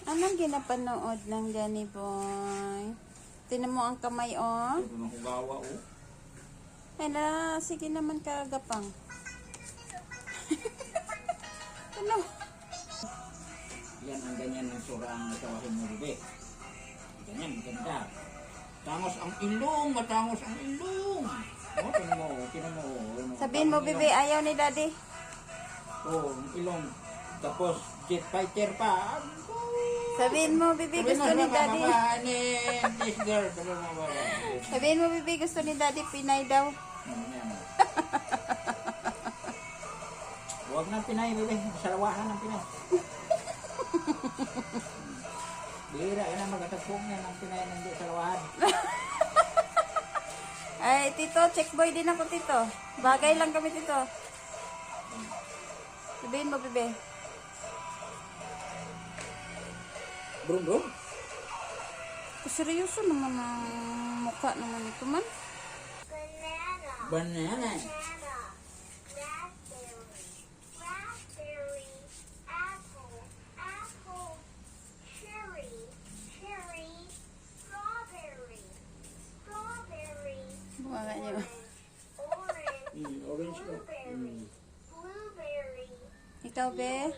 Anong ginapanood ng Danny Boy? Tinan mo ang kamay, oh. Ito nang hugawa, oh. Hala, sige naman kagapang. Ano? Yan ang ganyan ng sura ang natawahin mo, bebe. Ganyan, ganda. Tangos ang ilong, matangos ang ilong. Oh, tinan mo. Sabihin mo, bebe, ayaw ni daddy. Oh, ang ilong. Tapos, jet fighter pa. Sabihin mo, bebe, gusto ni daddy. This girl. Sabihin mo, bebe, gusto ni daddy, Pinay daw. Huwag na Pinay, bebe. Salawahan ng Pinay. Bihira ka na mag-atagpong yan ng Pinay ng di salawahan. Ay, tito, check boy din ako, tito. Bagay lang kami, tito. Sabihin mo, bebe. Brum. Seryoso naman ang mukha naman ito man. Banana. Raspberry, apple, cherry, strawberry, Buwaga niyo. Orange ko. blueberry, Ikaw, be?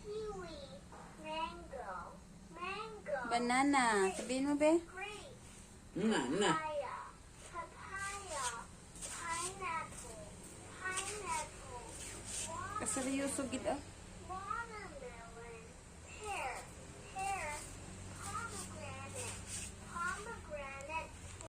kiwi, mango, Banana. Sabihin mo, be? grape, Na. papaya, pineapple, Seryoso gid ah.